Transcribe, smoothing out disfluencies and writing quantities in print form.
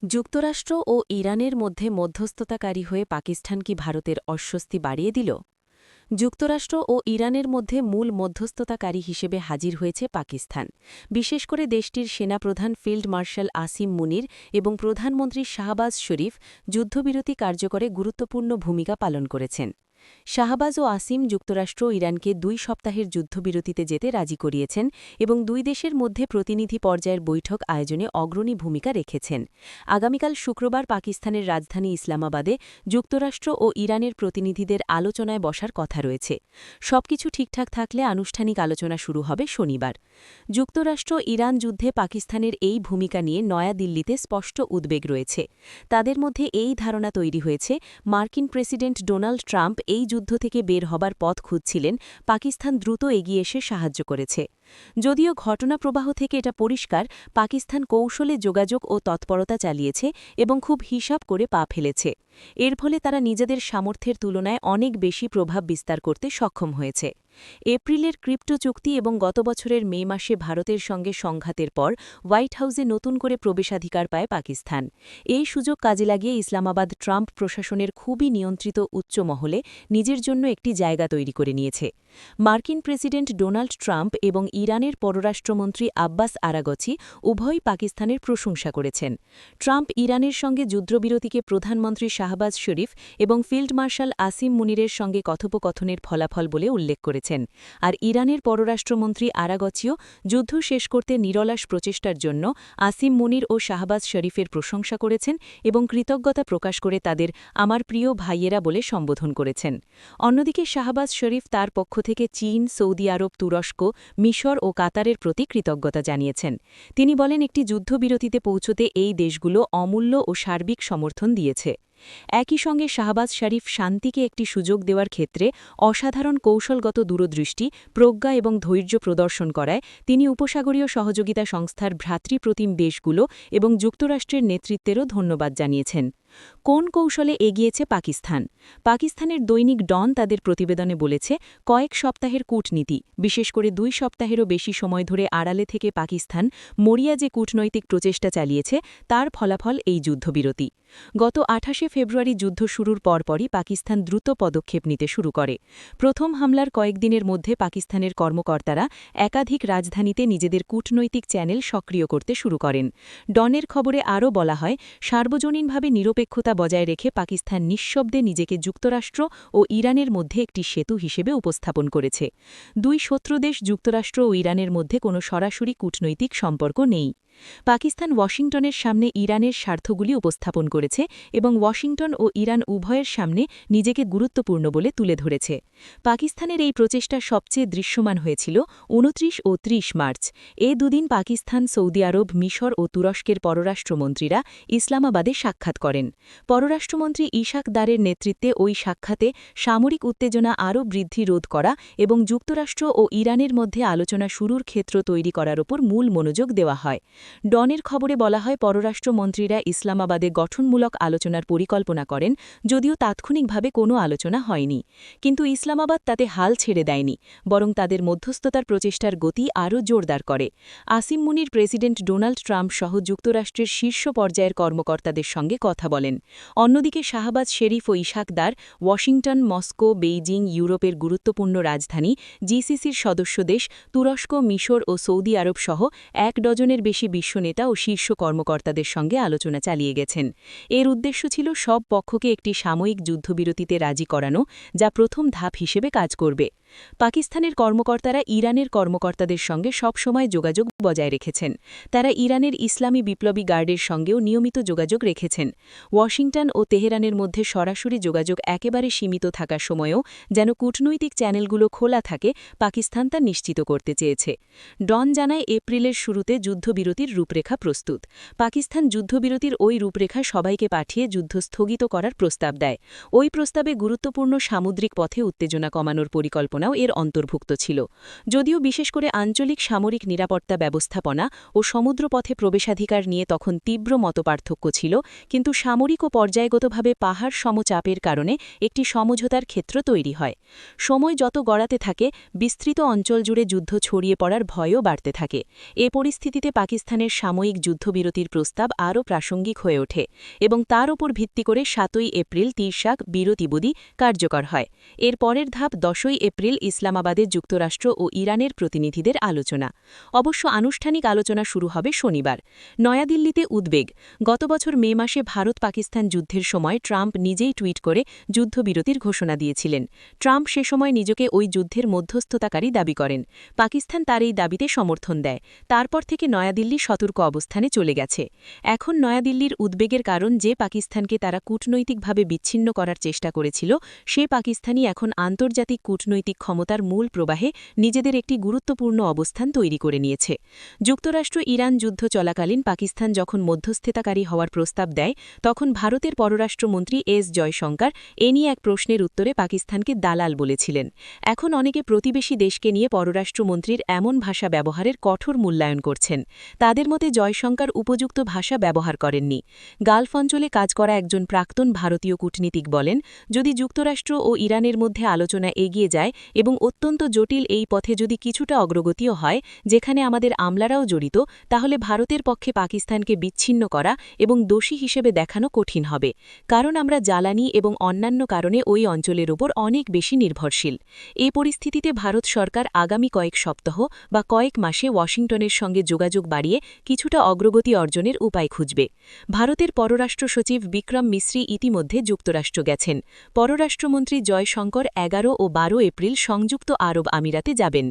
যুক্তরাষ্ট্র ও ইরানের মধ্যে মধ্যস্থতাকারী হয়ে পাকিস্তান কি ভারতের অস্বস্তি বাড়িয়ে দিল? যুক্তরাষ্ট্র ও ইরানের মধ্যে মূল মধ্যস্থতাকারী হিসেবে হাজির হয়েছে পাকিস্তান। বিশেষ করে দেশটির সেনাপ্রধান ফিল্ড মার্শাল আসিম মুনির এবং প্রধানমন্ত্রী শাহবাজ শরীফ যুদ্ধবিরতি কার্যকরে গুরুত্বপূর্ণ ভূমিকা পালন করেছেন। শাহবাজ ও আসিম যুক্তরাষ্ট্র ও ইরানকে ২ সপ্তাহের যুদ্ধবিরতিতে যেতে রাজি করিয়েছেন এবং দুই দেশের মধ্যে প্রতিনিধি পর্যায়ের বৈঠক আয়োজনে অগ্রণী ভূমিকা রেখেছেন। আগামীকাল শুক্রবার পাকিস্তানের রাজধানী ইসলামাবাদে যুক্তরাষ্ট্র ও ইরানের প্রতিনিধিদের আলোচনায় বসার কথা রয়েছে। সবকিছু ঠিকঠাক থাকলে আনুষ্ঠানিক আলোচনা শুরু হবে শনিবার। যুক্তরাষ্ট্র ইরান যুদ্ধে পাকিস্তানের এই ভূমিকা নিয়ে নয়াদিল্লিতে স্পষ্ট উদ্বেগ রয়েছে। তাদের মধ্যে এই ধারণা তৈরি হয়েছে, মার্কিন প্রেসিডেন্ট ডোনাল্ড ট্রাম্প এই যুদ্ধ থেকে বের হবার পথ খুঁজছিলেন, পাকিস্তান দ্রুত এগিয়ে এসে সাহায্য করেছে। যদিও ঘটনা প্রবাহ থেকে এটা পরিষ্কার, পাকিস্তান কৌশলে যোগাযোগ ও তৎপরতা চালিয়েছে এবং খুব হিসাব করে পা ফেলেছে। এর ফলে তারা নিজেদের সামর্থ্যের তুলনায় অনেক বেশি প্রভাব বিস্তার করতে সক্ষম হয়েছে। এপ্রিলের ক্রিপ্টো চুক্তি এবং গত বছরের মে মাসে ভারতের সঙ্গে সংঘাতের পর হোয়াইট হাউসে নতুন করে প্রবেশাধিকার পায় পাকিস্তান। এই সুযোগ কাজে লাগিয়ে ইসলামাবাদ ট্রাম্প প্রশাসনের খুবই নিয়ন্ত্রিত উচ্চ মহলে নিজের জন্য একটি জায়গা তৈরি করে নিয়েছে। মার্কিন প্রেসিডেন্ট ডোনাল্ড ট্রাম্প এবং ইরানের পররাষ্ট্রমন্ত্রী আব্বাস আরাগচি উভয়ই পাকিস্তানের প্রশংসা করেছেন। ট্রাম্প ইরানের সঙ্গে যুদ্ধবিরতিকে প্রধানমন্ত্রী শাহবাজ শরীফ এবং ফিল্ড মার্শাল আসিম মুনিরের সঙ্গে কথোপকথনের ফলাফল বলে উল্লেখ করেছেন, আর ইরানের পররাষ্ট্রমন্ত্রী আরাগচিও যুদ্ধ শেষ করতে নিরলস প্রচেষ্টার জন্য আসিম মুনির ও শাহবাজ শরীফের প্রশংসা করেছেন এবং কৃতজ্ঞতা প্রকাশ করে তাদের আমার প্রিয় ভাইয়েরা বলে সম্বোধন করেছেন। অন্যদিকে শাহবাজ শরীফ তার পক্ষ থেকে চীন, সৌদি আরব, তুরস্ক, মিশর ও কাতারের প্রতি কৃতজ্ঞতা জানিয়েছেন। তিনি বলেন, একটি যুদ্ধবিরতিতে পৌঁছতে এই দেশগুলো অমূল্য ও সার্বিক সমর্থন দিয়েছে। একই সঙ্গে শাহবাজ শরীফ শান্তিকে একটি সুযোগ দেওয়ার ক্ষেত্রে অসাধারণ কৌশলগত দূরদৃষ্টি, প্রজ্ঞা এবং ধৈর্য প্রদর্শন করায় তিনি উপসাগরীয় সহযোগিতা সংস্থার ভ্রাতৃপ্রতিম দেশগুলো এবং যুক্তরাষ্ট্রের নেতৃত্বেরও ধন্যবাদ জানিয়েছেন। কোন কৌশলে এগিয়েছে পাকিস্তান? পাকিস্তানের দৈনিক ডন তাদের প্রতিবেদনে বলেছে, কয়েক সপ্তাহের কূটনীতি, বিশেষ করে 2 সপ্তাহেরও বেশি সময় ধরে আড়ালে থেকে পাকিস্তান মরিয়া যে কূটনৈতিক প্রচেষ্টা চালিয়েছে তার ফলাফল এই যুদ্ধবিরতি। গত 28শে ফেব্রুয়ারি যুদ্ধ শুরুর পরপরই পাকিস্তান দ্রুত পদক্ষেপ নিতে শুরু করে। প্রথম হামলার কয়েকদিনের মধ্যে পাকিস্তানের কর্মকর্তারা একাধিক রাজধানীতে নিজেদের কূটনৈতিক চ্যানেল সক্রিয় করতে শুরু করেন। ডনের খবরে আরও বলা হয়, সার্বজনীনভাবে নিরপেক্ষতা বজায় রেখে পাকিস্তান নিঃশব্দে নিজেকে যুক্তরাষ্ট্র ও ইরানের মধ্যে একটি সেতু হিসেবে উপস্থাপন করেছে। দুই শত্রুদেশ যুক্তরাষ্ট্র ও ইরানের মধ্যে কোনো সরাসরি কূটনৈতিক সম্পর্ক নেই। পাকিস্তান ওয়াশিংটনের সামনে ইরানের স্বার্থগুলি উপস্থাপন করেছে এবং ওয়াশিংটন ও ইরান উভয়ের সামনে নিজেকে গুরুত্বপূর্ণ বলে তুলে ধরেছে। পাকিস্তানের এই প্রচেষ্টা সবচেয়ে দৃশ্যমান হয়েছিল 29 ও 30 মার্চ। এ দুদিন পাকিস্তান, সৌদি আরব, মিশর ও তুরস্কের পররাষ্ট্রমন্ত্রীরা ইসলামাবাদে সাক্ষাৎ করেন। পররাষ্ট্রমন্ত্রী ইশাক দারের নেতৃত্বে ওই সাক্ষাতে সামরিক উত্তেজনা আরও বৃদ্ধি রোধ করা এবং যুক্তরাষ্ট্র ও ইরানের মধ্যে আলোচনা শুরুর ক্ষেত্র তৈরি করার ওপর মূল মনোযোগ দেওয়া হয়। ডনের খবরে বলা হয়, পররাষ্ট্রমন্ত্রীরা ইসলামাবাদে গঠনমূলক আলোচনার পরিকল্পনা করেন, যদিও তাৎক্ষণিকভাবে কোনো আলোচনা হয়নি। কিন্তু ইসলামাবাদ তাতে হাল ছেড়ে দেয়নি, বরং তাদের মধ্যস্থতার প্রচেষ্টার গতি আরও জোরদার করে। আসিম মুনির প্রেসিডেন্ট ডোনাল্ড ট্রাম্প সহ যুক্তরাষ্ট্রের শীর্ষ পর্যায়ের কর্মকর্তাদের সঙ্গে কথা বলেন। অন্যদিকে শাহবাজ শরীফ ও ইশাক দার ওয়াশিংটন, মস্কো, বেইজিং, ইউরোপের গুরুত্বপূর্ণ রাজধানী, জিসিসির সদস্য দেশ তুরস্ক, মিশর ও সৌদি আরব সহ 1 ডজনের বেশি বিশ্বনেতা ও শীর্ষ কর্মকর্তাদের সঙ্গে আলোচনা চালিয়ে গেছেন। এর উদ্দেশ্য ছিল সব পক্ষকে একটি সাময়িক যুদ্ধবিরতিতে রাজি করানো, যা প্রথম ধাপ হিসেবে কাজ করবে। পাকিস্তানের কর্মকর্তারা ইরানের কর্মকর্তাদের সঙ্গে সবসময় যোগাযোগ বজায় রেখেছেন। তারা ইরানের ইসলামী বিপ্লবী গার্ডের সঙ্গেও নিয়মিত যোগাযোগ রেখেছেন। ওয়াশিংটন ও তেহরানের মধ্যে সরাসরি যোগাযোগ একেবারে সীমিত থাকার সময়েও যেন কূটনৈতিক চ্যানেলগুলো খোলা থাকে, পাকিস্তান তা নিশ্চিত করতে চেয়েছে। ডন জানায়, এপ্রিলের শুরুতে যুদ্ধবিরতির রূপরেখা প্রস্তুত। পাকিস্তান যুদ্ধবিরতির ওই রূপরেখা সবাইকে পাঠিয়ে যুদ্ধ স্থগিত করার প্রস্তাব দেয়। ওই প্রস্তাবে গুরুত্বপূর্ণ সামুদ্রিক পথে উত্তেজনা কমানোর পরিকল্পনা পরিকল্পনাও এর অন্তর্ভুক্ত ছিল। যদিও বিশেষ করে আঞ্চলিক সামরিক নিরাপত্তা ব্যবস্থাপনা ও সমুদ্রপথে প্রবেশাধিকার নিয়ে তখন তীব্র মতপার্থক্য ছিল, কিন্তু সামরিক ও পর্যায়গতভাবে পাহাড় সমচাপের কারণে একটি সমঝোতার ক্ষেত্র তৈরি হয়। সময় যত গড়াতে থাকে, বিস্তৃত অঞ্চল জুড়ে যুদ্ধ ছড়িয়ে পড়ার ভয়ও বাড়তে থাকে। এ পরিস্থিতিতে পাকিস্তানের সাময়িক যুদ্ধবিরতির প্রস্তাব আরও প্রাসঙ্গিক হয়ে ওঠে এবং তার ওপর ভিত্তি করে ৭ই এপ্রিল তিরশাক বিরতিবুদি কার্যকর হয়। এর পরের ধাপ ১০ই এপ্রিল ইসলামাবাদে যুক্তরাষ্ট্র ও ইরানের প্রতিনিধিদের আলোচনা। অবশ্য আনুষ্ঠানিক আলোচনা শুরু হবে শনিবার। নয়াদিল্লিতে উদ্বেগ। গত বছর মে মাসে ভারত-পাকিস্তান যুদ্ধের সময় ট্রাম্প নিজেই টুইট করে যুদ্ধবিরতির ঘোষণা দিয়েছিলেন। ট্রাম্প সে সময় নিজেকে ওই যুদ্ধের মধ্যস্থতাকারী দাবি করেন। পাকিস্তান তার এই দাবিতে সমর্থন দেয়। তারপর থেকে নয়াদিল্লি সতর্ক অবস্থানে চলে গেছে। এখন নয়াদিল্লির উদ্বেগের কারণ যে পাকিস্তানকে তারা কূটনৈতিকভাবে বিচ্ছিন্ন করার চেষ্টা করেছিল, সে পাকিস্তানই এখন আন্তর্জাতিক কূটনৈতিক ক্ষমতার মূল প্রবাহে নিজেদের একটি গুরুত্বপূর্ণ অবস্থান তৈরি করে নিয়েছে। যুক্তরাষ্ট্র ইরান যুদ্ধ চলাকালীন পাকিস্তান যখন মধ্যস্থতাকারী হওয়ার প্রস্তাব দেয়, তখন ভারতের পররাষ্ট্রমন্ত্রী এস জয়শঙ্কর এ নিয়ে এক প্রশ্নের উত্তরে পাকিস্তানকে দালাল বলেছিলেন। এখন অনেকে প্রতিবেশী দেশকে নিয়ে পররাষ্ট্রমন্ত্রীর এমন ভাষা ব্যবহারের কঠোর মূল্যায়ন করছেন। তাদের মতে জয়শঙ্কর উপযুক্ত ভাষা ব্যবহার করেননি। গালফ অঞ্চলে কাজ করা একজন প্রাক্তন ভারতীয় কূটনীতিক বলেন, যদি যুক্তরাষ্ট্র ও ইরানের মধ্যে আলোচনা এগিয়ে যায় এবং অত্যন্ত জটিল এই পথে যদি কিছুটা অগ্রগতিও হয়, যেখানে আমাদের আমলারাও জড়িত, তাহলে ভারতের পক্ষে পাকিস্তানকে বিচ্ছিন্ন করা এবং দোষী হিসেবে দেখানো কঠিন হবে। কারণ আমরা জ্বালানি এবং অন্যান্য কারণে ওই অঞ্চলের ওপর অনেক বেশি নির্ভরশীল। এই পরিস্থিতিতে ভারত সরকার আগামী কয়েক সপ্তাহ বা কয়েক মাসে ওয়াশিংটনের সঙ্গে যোগাযোগ বাড়িয়ে কিছুটা অগ্রগতি অর্জনের উপায় খুঁজবে। ভারতের পররাষ্ট্র সচিব বিক্রম মিশ্রি ইতিমধ্যে যুক্তরাষ্ট্র গেছেন। পররাষ্ট্রমন্ত্রী জয়শঙ্কর ১১ ও ১২ এপ্রিল সংযুক্ত আরব আমিরাতে যাবেন।